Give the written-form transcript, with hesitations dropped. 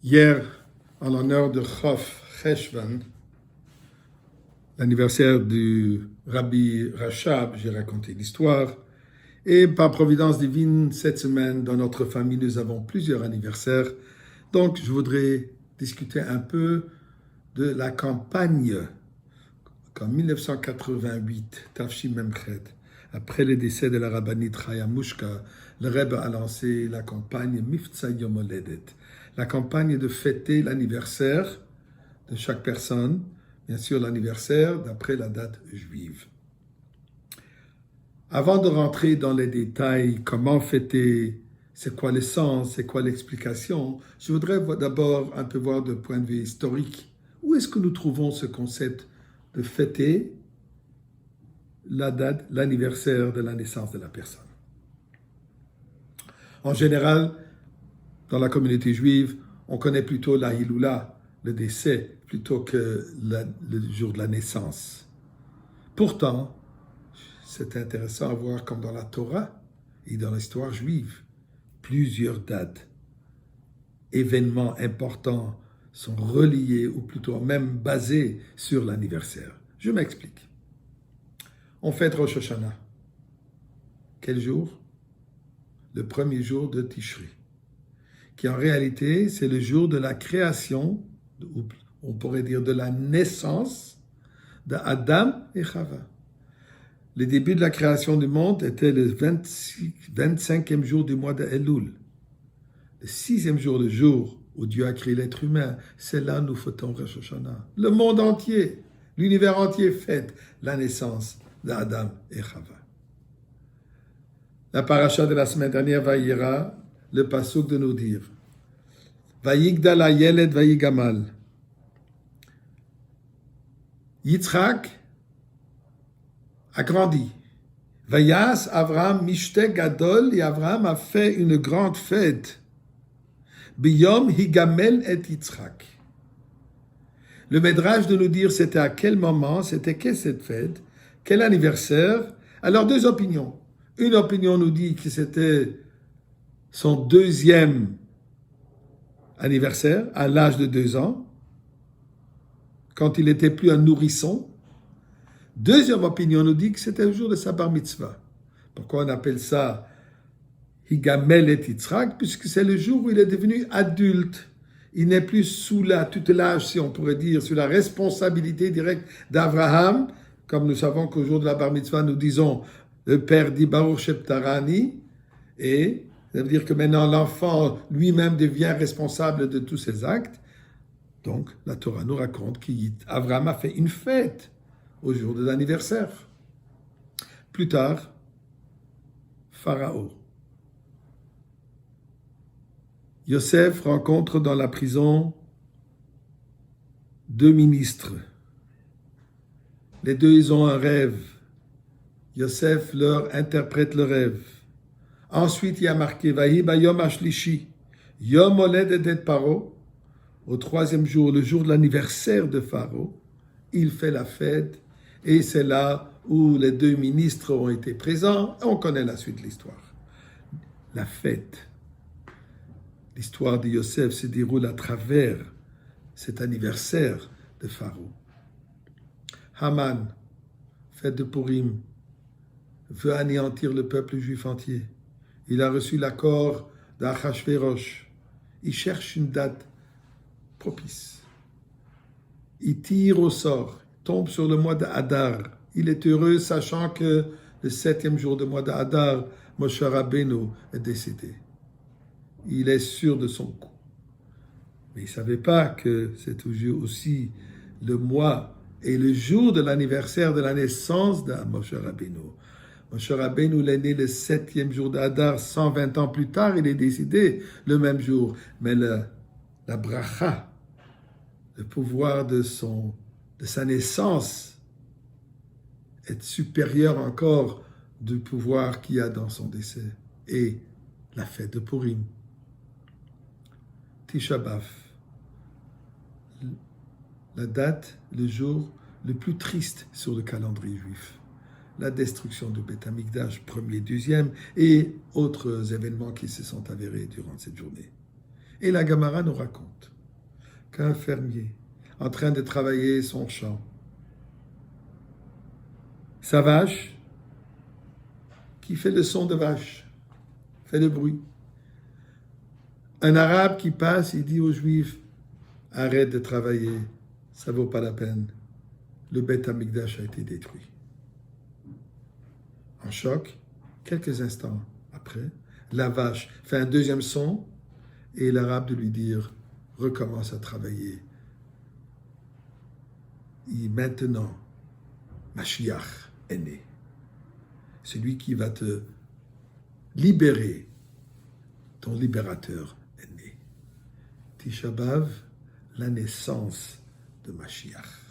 Hier, en l'honneur de Chof Cheshvan, l'anniversaire du Rabbi Rachab, j'ai raconté l'histoire. Et par providence divine, cette semaine, dans notre famille, nous avons plusieurs anniversaires. Donc, je voudrais discuter un peu de la campagne qu'en 1988, Tafshi Memchet, après le décès de la rabbinite Chaya Mushka, le Rebbe a lancé la campagne Miftza Yom Holedet, la campagne de fêter l'anniversaire de chaque personne, bien sûr l'anniversaire d'après la date juive. Avant de rentrer dans les détails, comment fêter, c'est quoi le sens, c'est quoi l'explication, je voudrais d'abord un peu voir de point de vue historique. Où est-ce que nous trouvons ce concept de fêter la date, l'anniversaire de la naissance de la personne? En général, dans la communauté juive, on connaît plutôt la Hiloula, le décès, plutôt que le jour de la naissance. Pourtant, c'est intéressant à voir comme dans la Torah et dans l'histoire juive, plusieurs dates, événements importants sont reliés ou plutôt même basés sur l'anniversaire. Je m'explique. On fête Rosh Hashanah. Quel jour? Le premier jour de Tishri, qui en réalité c'est le jour de la création, ou on pourrait dire de la naissance d'Adam et Chava. Le début de la création du monde était le 25e jour du mois de Elul. Le 6e jour, le jour où Dieu a créé l'être humain, c'est là nous fêtons Rosh Hashanah. Le monde entier, l'univers entier fête la naissance d'Adam et Chava. La paracha de la semaine dernière, Vayira, le pasuk de nous dire Vayigdal hayeled vayigamal. Yitzhak a grandi. Vayas Avraham mishte gadol, et Avraham a fait une grande fête. Biyom higamel et Yitzhak. Le Midrash de nous dire c'était à quel moment, c'était qu'est cette fête, quel anniversaire. Alors deux opinions. Une opinion nous dit que c'était son deuxième anniversaire à l'âge de 2 ans, quand il n'était plus un nourrisson. Deuxième opinion nous dit que c'était le jour de sa bar mitzvah. Pourquoi on appelle ça Higamel et Yitzhak? Puisque c'est le jour où il est devenu adulte. Il n'est plus sous la tutelage, si on pourrait dire, sous la responsabilité directe d'Abraham. Comme nous savons qu'au jour de la bar mitzvah, nous disons le père dit Baruch Sheptarani, et ça veut dire que maintenant l'enfant lui-même devient responsable de tous ses actes. Donc la Torah nous raconte qu'Abraham a fait une fête au jour de l'anniversaire. Plus tard, Pharaon. Yosef rencontre dans la prison 2 ministres. Les deux, ils ont un rêve. Yosef leur interprète le rêve. Ensuite, il y a marqué Vahi bayom ashlishi, yom oledet paro. Au 3e jour, le jour de l'anniversaire de Pharaon, il fait la fête. Et c'est là où les 2 ministres ont été présents. On connaît la suite de l'histoire. La fête. L'histoire de Yosef se déroule à travers cet anniversaire de Pharaon. Haman, fête de Purim, veut anéantir le peuple juif entier. Il a reçu l'accord d'Achashverosh. Il cherche une date propice. Il tire au sort, tombe sur le mois d'Adar. Il est heureux sachant que le 7e jour du mois d'Adar, Moshe Rabbeinu est décédé. Il est sûr de son coup. Mais il ne savait pas que c'est toujours aussi le mois et le jour de l'anniversaire de la naissance de Moshe Rabbeinu. Moshe Rabbeinu est né le 7e jour d'Adar, 120 ans plus tard, il est décédé le même jour. Mais la bracha, le pouvoir de sa naissance est supérieur encore du pouvoir qu'il y a dans son décès. Et la fête de Purim. Tisha B'Av, la date, le jour le plus triste sur le calendrier juif. La destruction du Beth Amikdash, 1er, 2e, et autres événements qui se sont avérés durant cette journée. Et la Gemara nous raconte qu'un fermier en train de travailler son champ. Sa vache qui fait le son de vache, fait le bruit. Un arabe qui passe, il dit aux juifs, arrête de travailler, ça vaut pas la peine. Le Beth Amikdash a été détruit. En choc, quelques instants après, la vache fait un deuxième son et l'arabe de lui dire, recommence à travailler. Et maintenant, Mashiach est né. Celui qui va te libérer, ton libérateur est né. Tisha B'Av, la naissance de Mashiach.